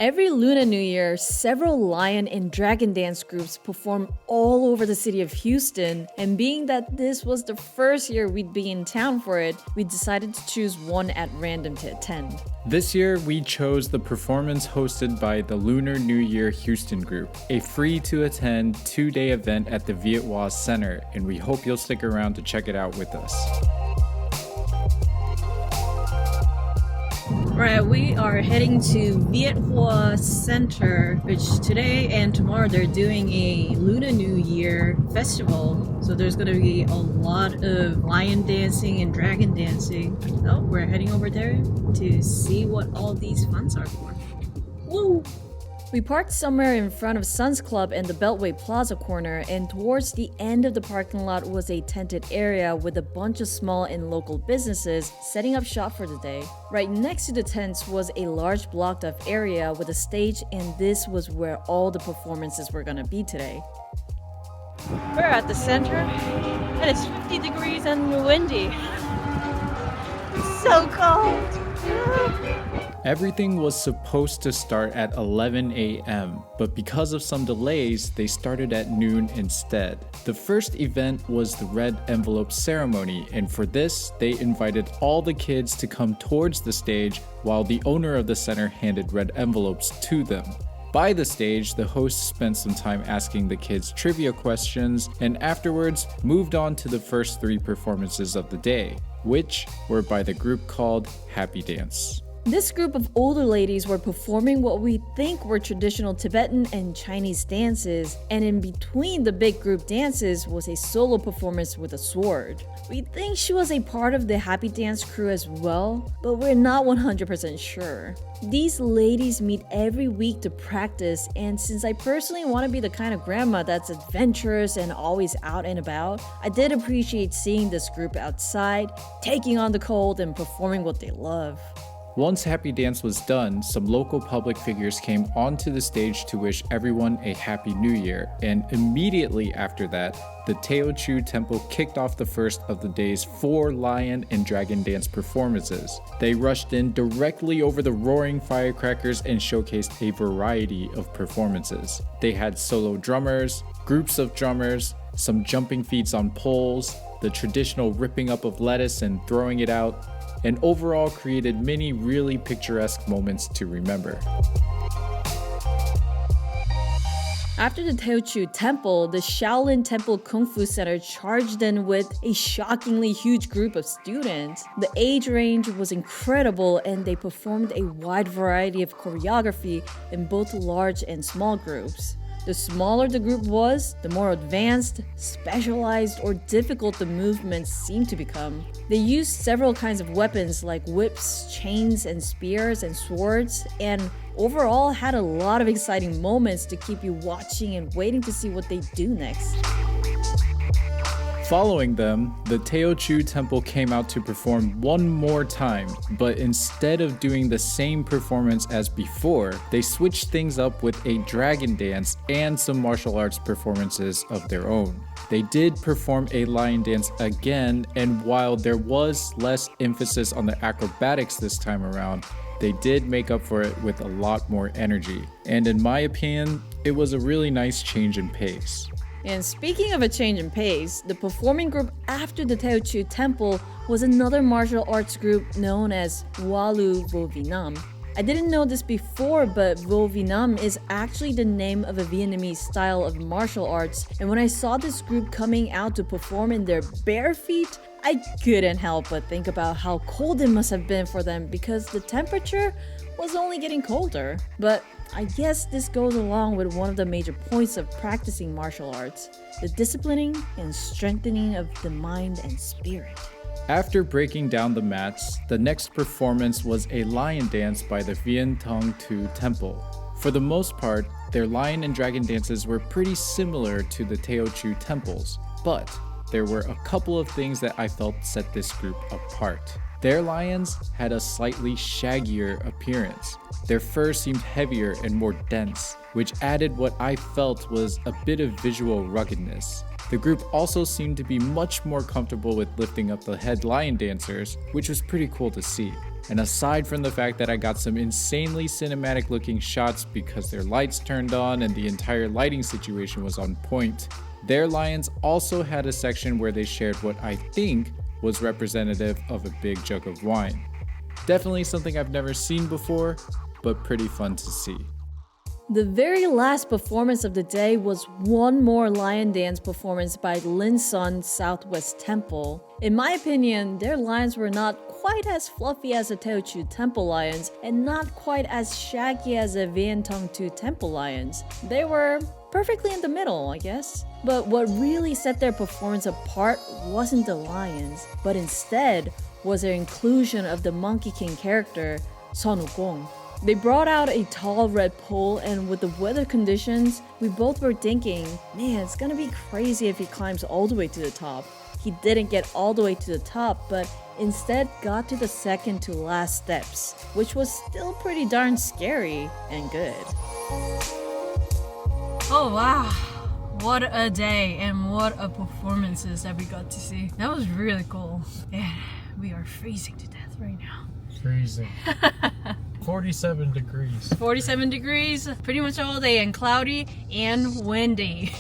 Every Lunar New Year, several lion and dragon dance groups perform all over the city of Houston, and being that this was the first year we'd be in town for it, we decided to choose one at random to attend. This year, we chose the performance hosted by the Lunar New Year Houston group, a free-to-attend 2-day event at the Viet Hoa Center, and we hope you'll stick around to check it out with us. Right, we are heading to Viet Hoa Center, which today and tomorrow they're doing a Lunar New Year festival. So there's going to be a lot of lion dancing and dragon dancing. So we're heading over there to see what all these funds are for. Woo! We parked somewhere in front of Sun's Club and the Beltway Plaza corner, and towards the end of the parking lot was a tented area with a bunch of small and local businesses setting up shop for the day. Right next to the tents was a large blocked off area with a stage, and this was where all the performances were gonna be today. We're at the center, and it's 50 degrees and windy. It's so cold. Everything was supposed to start at 11 a.m., but because of some delays, they started at noon instead. The first event was the red envelope ceremony, and for this, they invited all the kids to come towards the stage while the owner of the center handed red envelopes to them. By the stage, the host spent some time asking the kids trivia questions and afterwards moved on to the first 3 performances of the day, which were by the group called Happy Dance. This group of older ladies were performing what we think were traditional Tibetan and Chinese dances, and in between the big group dances was a solo performance with a sword. We think she was a part of the Happy Dance crew as well, but we're not 100% sure. These ladies meet every week to practice, and since I personally want to be the kind of grandma that's adventurous and always out and about, I did appreciate seeing this group outside, taking on the cold and performing what they love. Once Happy Dance was done, some local public figures came onto the stage to wish everyone a Happy New Year, and immediately after that, the Teu Temple kicked off the first of the day's 4 lion and dragon dance performances. They rushed in directly over the roaring firecrackers and showcased a variety of performances. They had solo drummers, groups of drummers, some jumping feats on poles, the traditional ripping up of lettuce and throwing it out, and overall created many really picturesque moments to remember. After the Teu Temple, the Shaolin Temple Kung Fu Center charged in with a shockingly huge group of students. The age range was incredible, and they performed a wide variety of choreography in both large and small groups. The smaller the group was, the more advanced, specialized, or difficult the movements seemed to become. They used several kinds of weapons like whips, chains, and spears and swords, and overall had a lot of exciting moments to keep you watching and waiting to see what they do next. Following them, the Teu Temple came out to perform one more time, but instead of doing the same performance as before, they switched things up with a dragon dance and some martial arts performances of their own. They did perform a lion dance again, and while there was less emphasis on the acrobatics this time around, they did make up for it with a lot more energy. And in my opinion, it was a really nice change in pace. And speaking of a change in pace, the performing group after the Teu Temple was another martial arts group known as Walu Vo Vinam. I didn't know this before, but Vo Vinam is actually the name of a Vietnamese style of martial arts, and when I saw this group coming out to perform in their bare feet, I couldn't help but think about how cold it must have been for them because the temperature was only getting colder. But I guess this goes along with one of the major points of practicing martial arts, the disciplining and strengthening of the mind and spirit. After breaking down the mats, the next performance was a lion dance by the Vien Teu Temple. For the most part, their lion and dragon dances were pretty similar to the Teu Temples, but there were a couple of things that I felt set this group apart. Their lions had a slightly shaggier appearance. Their fur seemed heavier and more dense, which added what I felt was a bit of visual ruggedness. The group also seemed to be much more comfortable with lifting up the head lion dancers, which was pretty cool to see. And aside from the fact that I got some insanely cinematic looking shots because their lights turned on and the entire lighting situation was on point, their lions also had a section where they shared what I think was representative of a big jug of wine. Definitely something I've never seen before, but pretty fun to see. The very last performance of the day was one more lion dance performance by Linsun Southwest Temple. In my opinion, their lions were not quite as fluffy as the Teu Temple lions and not quite as shaggy as the Vien Teu Temple lions. They were perfectly in the middle, I guess. But what really set their performance apart wasn't the lions, but instead was their inclusion of the Monkey King character, Sonokong. They brought out a tall red pole, and with the weather conditions, we both were thinking, man, it's gonna be crazy if he climbs all the way to the top. He didn't get all the way to the top, but instead got to the second to last steps, which was still pretty darn scary and good. Oh wow, what a day and what a performances that we got to see. That was really cool. And we are freezing to death right now. Freezing. 47 degrees. 47 degrees, pretty much all day, and cloudy and windy.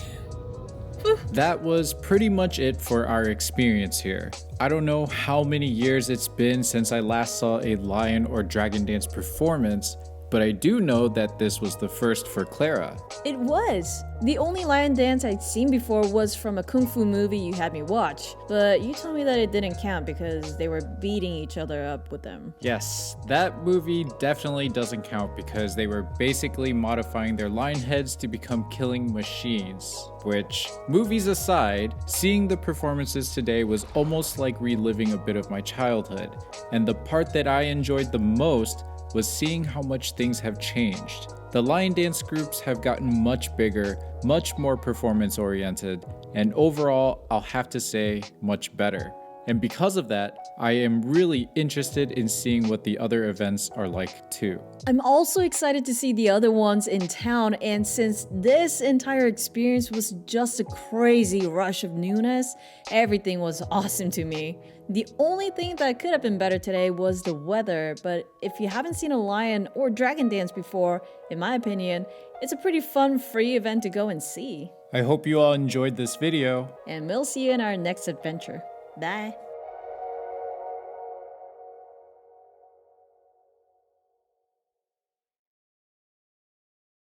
That was pretty much it for our experience here. I don't know how many years it's been since I last saw a lion or dragon dance performance, but I do know that this was the first for Clara. It was. The only lion dance I'd seen before was from a kung fu movie you had me watch, but you told me that it didn't count because they were beating each other up with them. Yes, that movie definitely doesn't count because they were basically modifying their lion heads to become killing machines. Which, movies aside, seeing the performances today was almost like reliving a bit of my childhood. And the part that I enjoyed the most was seeing how much things have changed. The lion dance groups have gotten much bigger, much more performance oriented, and overall, I'll have to say, much better. And because of that, I am really interested in seeing what the other events are like too. I'm also excited to see the other ones in town, and since this entire experience was just a crazy rush of newness, everything was awesome to me. The only thing that could have been better today was the weather, but if you haven't seen a lion or dragon dance before, in my opinion, it's a pretty fun free event to go and see. I hope you all enjoyed this video. And we'll see you in our next adventure. Bye.